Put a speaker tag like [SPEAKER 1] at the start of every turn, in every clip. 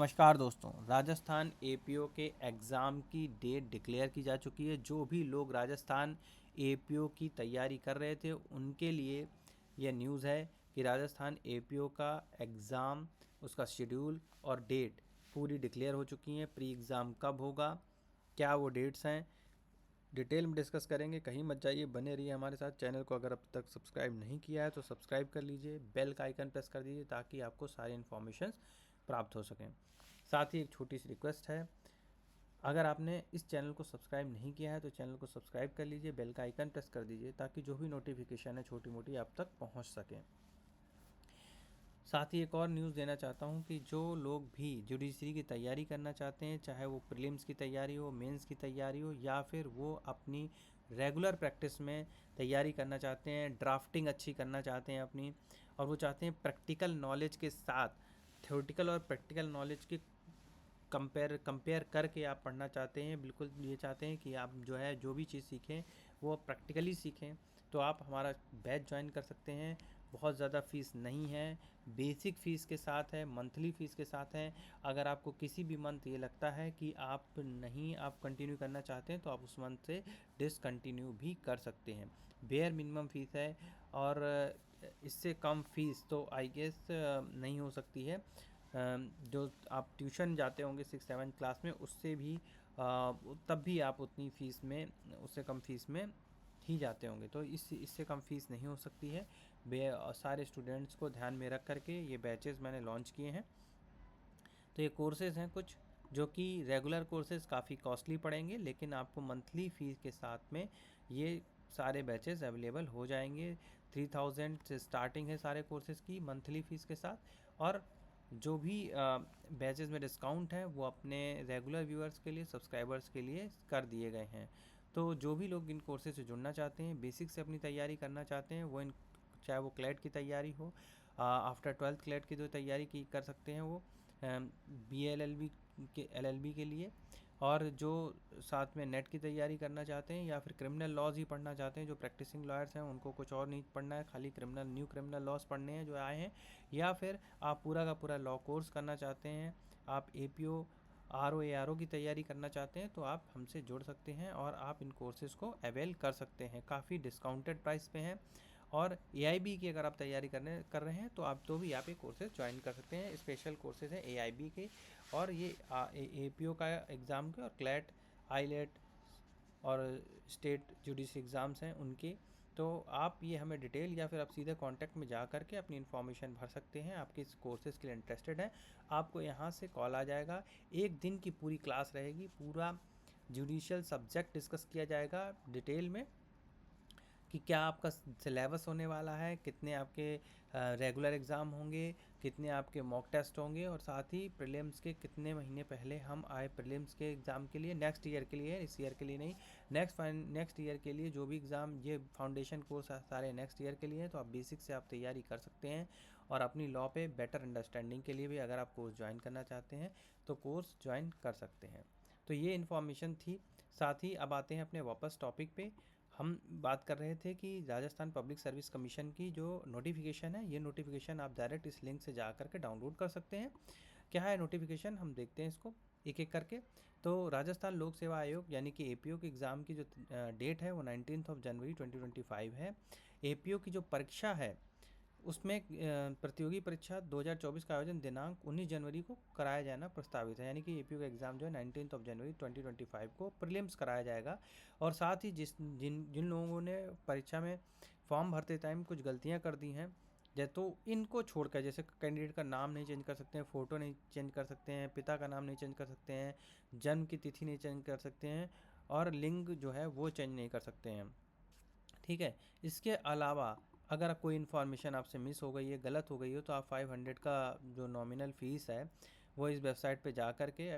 [SPEAKER 1] नमस्कार दोस्तों, राजस्थान एपीओ के एग्ज़ाम की डेट डिक्लेयर की जा चुकी है। जो भी लोग राजस्थान एपीओ की तैयारी कर रहे थे उनके लिए यह न्यूज़ है कि राजस्थान एपीओ का एग्ज़ाम, उसका शेड्यूल और डेट पूरी डिक्लेयर हो चुकी हैं। प्री एग्ज़ाम कब होगा, क्या वो डेट्स हैं, डिटेल में डिस्कस करेंगे। कहीं मत जाइए, बने रहिए हमारे साथ। चैनल को अगर अब तक सब्सक्राइब नहीं किया है तो सब्सक्राइब कर लीजिए, बेल का आइकन प्रेस कर दीजिए ताकि आपको सारी इन्फॉर्मेशन प्राप्त हो सकें। साथ ही एक छोटी सी रिक्वेस्ट है, अगर आपने इस चैनल को सब्सक्राइब नहीं किया है तो चैनल को सब्सक्राइब कर लीजिए, बेल का आइकन प्रेस कर दीजिए ताकि जो भी नोटिफिकेशन है छोटी मोटी आप तक पहुंच सकें। साथ ही एक और न्यूज़ देना चाहता हूं कि जो लोग भी जुडिशरी की तैयारी करना चाहते हैं, चाहे वो प्रीलिम्स की तैयारी हो, मेंस की तैयारी हो, या फिर वो अपनी रेगुलर प्रैक्टिस में तैयारी करना चाहते हैं, ड्राफ्टिंग अच्छी करना चाहते हैं अपनी, और वो चाहते हैं प्रैक्टिकल नॉलेज के साथ थ्योरेटिकल और प्रैक्टिकल नॉलेज की कंपेयर करके आप पढ़ना चाहते हैं, बिल्कुल ये चाहते हैं कि आप जो है जो भी चीज़ सीखें वो प्रैक्टिकली सीखें, तो आप हमारा बैच ज्वाइन कर सकते हैं। बहुत ज़्यादा फ़ीस नहीं है, बेसिक फ़ीस के साथ है, मंथली फ़ीस के साथ है। अगर आपको किसी भी मंथ ये लगता है कि आप कंटिन्यू करना चाहते हैं तो आप उस मंथ से डिसकंटिन्यू भी कर सकते हैं। बेयर मिनिमम फ़ीस है और इससे कम फ़ीस तो आई गेस नहीं हो सकती है। जो आप ट्यूशन जाते होंगे 6-7 क्लास में, उससे भी तब भी आप उतनी फ़ीस में, उससे कम फ़ीस में ही जाते होंगे, तो इससे कम फ़ीस नहीं हो सकती है। सारे स्टूडेंट्स को ध्यान में रख करके ये बैचेस मैंने लॉन्च किए हैं। तो ये कोर्सेज़ हैं कुछ जो कि रेगुलर कोर्सेज़ काफ़ी कॉस्टली पड़ेंगे, लेकिन आपको मंथली फ़ीस के साथ में ये सारे बैचेस अवेलेबल हो जाएंगे। 3000 से स्टार्टिंग है सारे कोर्सेज़ की मंथली फ़ीस के साथ, और जो भी बैचेस में डिस्काउंट है वो अपने रेगुलर व्यूअर्स के लिए, सब्सक्राइबर्स के लिए कर दिए गए हैं। तो जो भी लोग इन कोर्सेज से जुड़ना चाहते हैं, बेसिक से अपनी तैयारी करना चाहते हैं, वो चाहे वो क्लेट की तैयारी हो, आफ्टर 12th क्लेट की जो तैयारी की कर सकते हैं वो BLLB के LLB के लिए, और जो साथ में नेट की तैयारी करना चाहते हैं या फिर क्रिमिनल लॉज ही पढ़ना चाहते हैं, जो प्रैक्टिसिंग लॉयर्स हैं उनको कुछ और नहीं पढ़ना है, खाली न्यू क्रिमिनल लॉज पढ़ने हैं जो आए हैं, या फिर आप पूरा का पूरा लॉ कोर्स करना चाहते हैं, आप APO RO की तैयारी करना चाहते हैं, तो आप हमसे जुड़ सकते हैं और आप इन कोर्सेज़ को अवेल कर सकते हैं। काफ़ी डिस्काउंटेड प्राइस पे हैं। और AIB की अगर आप तैयारी कर रहे हैं तो आप ये कोर्सेज ज्वाइन कर सकते हैं। स्पेशल कोर्सेज हैं AIB के, और ये APO का एग्ज़ाम के, और क्लैट, आईलेट और स्टेट जुडिशरी एग्ज़ाम्स हैं उनके। तो आप ये हमें डिटेल या फिर आप सीधे कांटेक्ट में जा करके अपनी इन्फॉर्मेशन भर सकते हैं। आप किस कोर्सेज़ के लिए इंटरेस्टेड हैं, आपको यहाँ से कॉल आ जाएगा। एक दिन की पूरी क्लास रहेगी, पूरा जुडिशियल सब्जेक्ट डिस्कस किया जाएगा डिटेल में कि क्या आपका सिलेबस होने वाला है, कितने आपके रेगुलर एग्ज़ाम होंगे, कितने आपके मॉक टेस्ट होंगे, और साथ ही प्रीलिम्स के कितने महीने पहले हम आए प्रीलिम्स के एग्ज़ाम के लिए, नेक्स्ट ईयर के लिए, इस ईयर के लिए नहीं, नेक्स्ट ईयर के लिए जो भी एग्ज़ाम, ये फाउंडेशन कोर्स सारे नेक्स्ट ईयर के लिए हैं। तो आप बेसिक से आप तैयारी कर सकते हैं, और अपनी लॉ पे बेटर अंडरस्टैंडिंग के लिए भी अगर आप कोर्स ज्वाइन करना चाहते हैं तो कोर्स ज्वाइन कर सकते हैं। तो ये इन्फॉर्मेशन थी। साथ ही अब आते हैं अपने वापस टॉपिक पे। हम बात कर रहे थे कि राजस्थान पब्लिक सर्विस कमीशन की जो नोटिफिकेशन है, ये नोटिफिकेशन आप डायरेक्ट इस लिंक से जा करके डाउनलोड कर सकते हैं। क्या है नोटिफिकेशन, हम देखते हैं इसको एक एक करके। तो राजस्थान लोक सेवा आयोग यानी कि APO के एग्ज़ाम की जो डेट है वो 19 जनवरी 2025 है। APO की जो परीक्षा है उसमें प्रतियोगी परीक्षा 2024 का आयोजन दिनांक 19 जनवरी को कराया जाना प्रस्तावित है। यानी कि APO का एग्ज़ाम जो है 19 जनवरी 2025 को प्रीलिम्स कराया जाएगा। और साथ ही जिन जिन लोगों ने परीक्षा में फॉर्म भरते टाइम कुछ गलतियां कर दी हैं, तो इनको छोड़कर, जैसे कैंडिडेट का नाम नहीं चेंज कर सकते हैं, फ़ोटो नहीं चेंज कर सकते हैं, पिता का नाम नहीं चेंज कर सकते हैं, जन्म की तिथि नहीं चेंज कर सकते हैं, और लिंग जो है वो चेंज नहीं कर सकते हैं। ठीक है। इसके अलावा अगर कोई इन्फॉर्मेशन आपसे मिस हो गई है, गलत हो गई हो, तो आप 500 का जो नॉमिनल फ़ीस है वो इस वेबसाइट पे जा कर के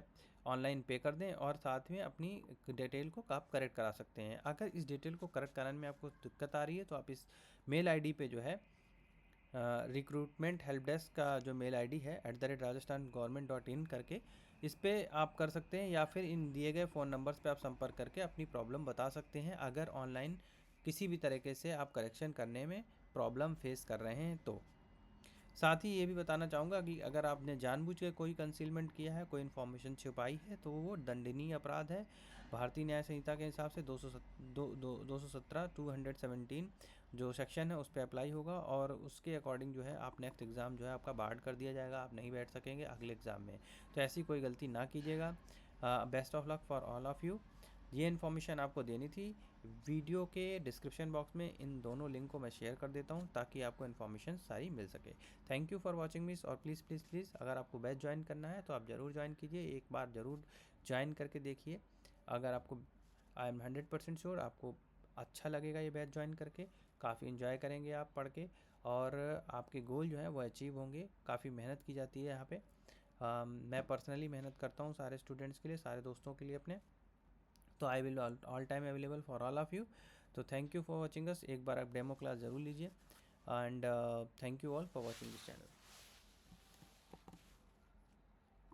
[SPEAKER 1] ऑनलाइन पे कर दें, और साथ में अपनी डिटेल को आप करेक्ट करा सकते हैं। अगर इस डिटेल को करेक्ट कराने में आपको दिक्कत आ रही है तो आप इस मेल ID पे जो है, रिक्रूटमेंट हेल्प डेस्क का जो मेल ID है @rajasthangovernment.in करके, इस पर आप कर सकते हैं, या फिर इन दिए गए फ़ोन नंबर्स पे आप संपर्क करके अपनी प्रॉब्लम बता सकते हैं अगर ऑनलाइन किसी भी तरीके से आप करेक्शन करने में प्रॉब्लम फेस कर रहे हैं तो। साथ ही ये भी बताना चाहूँगा कि अगर आपने जानबूझ के कोई कंसीलमेंट किया है, कोई इन्फॉर्मेशन छुपाई है, तो वो दंडनीय अपराध है। भारतीय न्याय संहिता के हिसाब से 217 217 जो सेक्शन है उस पर अप्लाई होगा, और उसके अकॉर्डिंग जो है आप नेक्स्ट एग्ज़ाम जो है आपका बार्ड कर दिया जाएगा, आप नहीं बैठ सकेंगे अगले एग्ज़ाम में। तो ऐसी कोई गलती ना कीजिएगा। Best of luck for all of you. ये इन्फॉर्मेशन आपको देनी थी। वीडियो के डिस्क्रिप्शन बॉक्स में इन दोनों लिंक को मैं शेयर कर देता हूँ ताकि आपको इन्फॉर्मेशन सारी मिल सके। Thank you for watching miss, और प्लीज़ प्लीज़ प्लीज़ अगर आपको बैच ज्वाइन करना है तो आप ज़रूर ज्वाइन कीजिए, एक बार ज़रूर ज्वाइन करके देखिए। अगर आपको, आई एम 100% श्योर आपको अच्छा लगेगा ये बैच ज्वाइन करके, काफ़ी इन्जॉय करेंगे आप पढ़ के, और आपके गोल जो है वो अचीव होंगे। काफ़ी मेहनत की जाती है यहाँ पे। मैं पर्सनली मेहनत करता हूँ सारे स्टूडेंट्स के लिए, सारे दोस्तों के लिए अपने। तो I will all time available for all of you. तो thank you for watching us. एक बार आप डेमो क्लास ज़रूर लीजिए, and thank you all for watching this channel.